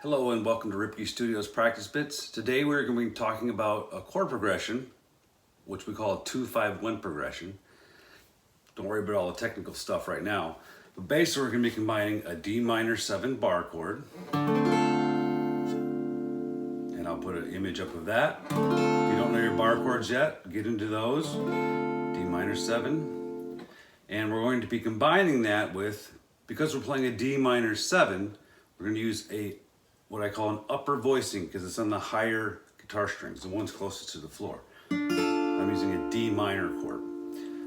Hello and welcome to Ripke Studio's Practice Bits. Today we're going to be talking about a chord progression, which we call a 2-5-1 progression. Don't worry about all the technical stuff right now. But basically we're going to be combining a D minor 7 bar chord. And I'll put an image up of that. If you don't know your bar chords yet, get into those. D minor 7. And we're going to be combining that with, because we're playing a D minor 7, we're going to use what I call an upper voicing because it's on the higher guitar strings, the ones closest to the floor. I'm using a D minor chord.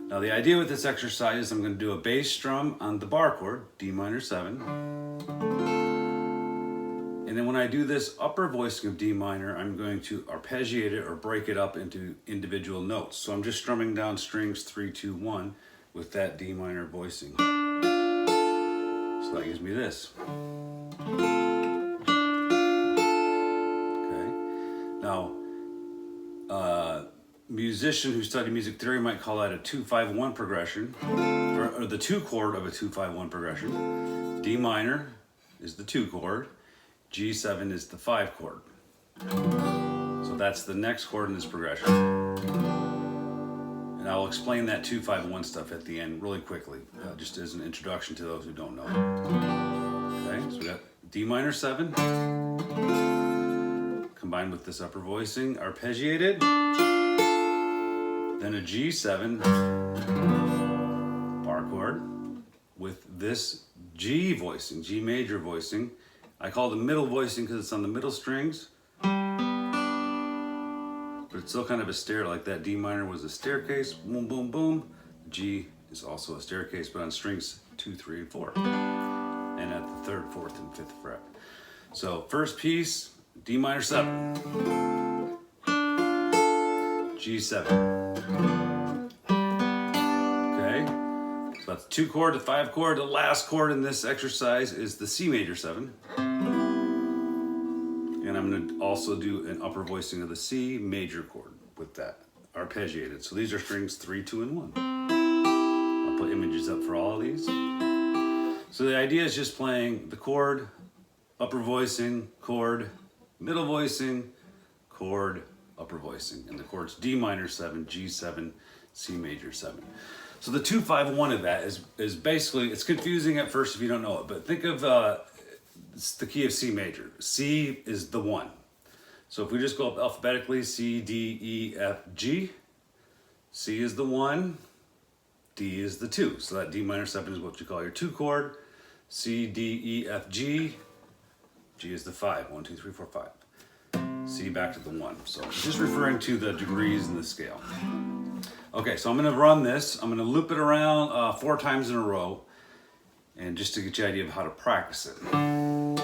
Now the idea with this exercise is I'm going to do a bass strum on the bar chord, D minor 7. And then when I do this upper voicing of D minor, I'm going to arpeggiate it or break it up into individual notes. So I'm just strumming down strings 3, 2, 1 with that D minor voicing. So that gives me this. Now, musician who study music theory might call that a 2-5-1 progression, or the 2 chord of a 2-5-1 progression. D minor is the 2 chord, G7 is the 5 chord. So that's the next chord in this progression. And I'll explain that 2-5-1 stuff at the end really quickly, just as an introduction to those who don't know. Okay, so we got D minor 7. Combined with this upper voicing, arpeggiated, then a G7 bar chord with this G voicing, G major voicing. I call it the middle voicing because it's on the middle strings, but it's still kind of a stair, like that D minor was a staircase, boom, boom, boom. G is also a staircase, but on strings 2, 3, and 4, and at the 3rd, 4th, and 5th fret. So first piece, D minor 7, G7. Okay, so that's 2 chord to 5 chord. The last chord in this exercise is the C major 7. And I'm going to also do an upper voicing of the C major chord with that, arpeggiated. So these are strings 3, 2, and 1. I'll put images up for all of these. So the idea is just playing the chord, upper voicing, chord, middle voicing, chord, upper voicing, and the chords D minor 7, G7, C major 7. So the 2-5-1 of that is basically, it's confusing at first if you don't know it, but think of it's the key of C major. C is the 1. So if we just go up alphabetically, C, D, E, F, G, C is the 1, D is the 2. So that D minor 7 is what you call your 2 chord, C, D, E, F, G, G is the 5, 1, 2, 3, 4, 5. C back to the 1. So just referring to the degrees in the scale. Okay, so I'm going to run this. I'm going to loop it around 4 times in a row, and just to get you an idea of how to practice it. I'm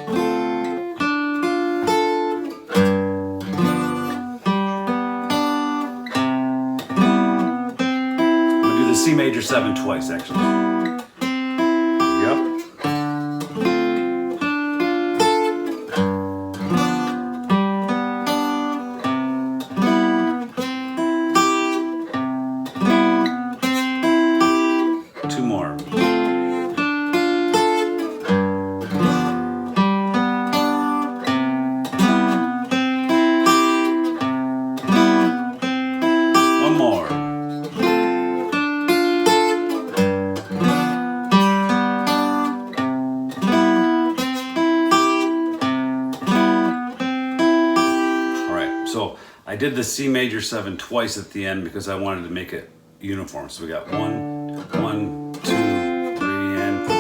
going to do the C major 7 twice, actually. Yep. So I did the C major 7 twice at the end because I wanted to make it uniform. So we got 1, 1, 2, 3, and 4.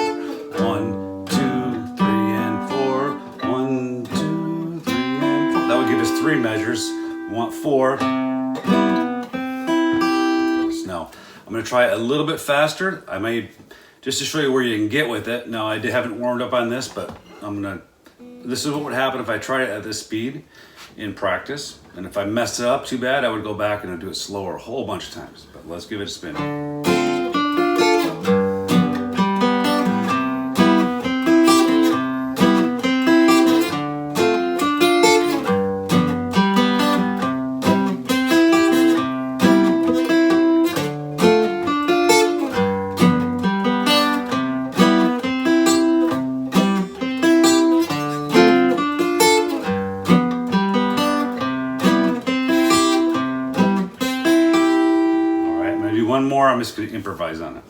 1, 2, 3, and 4. 1, 2, 3, and 4. That would give us 3 measures. We want 4. So now I'm going to try it a little bit faster. I may, just to show you where you can get with it. Now I haven't warmed up on this, but this is what would happen if I tried it at this speed in practice. And if I messed it up too bad, I would go back and I'd do it slower a whole bunch of times. But let's give it a spin. more, I'm just going to improvise on it.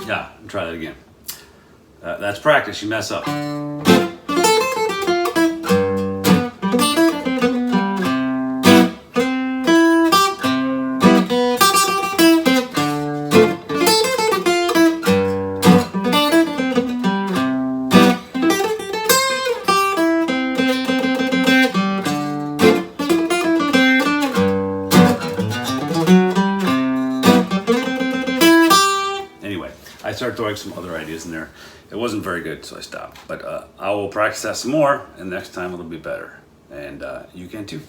Yeah, try that again. That's practice, you mess up. I started throwing some other ideas in there. It wasn't very good, so I stopped. But I will practice that some more, and next time it'll be better. And you can too.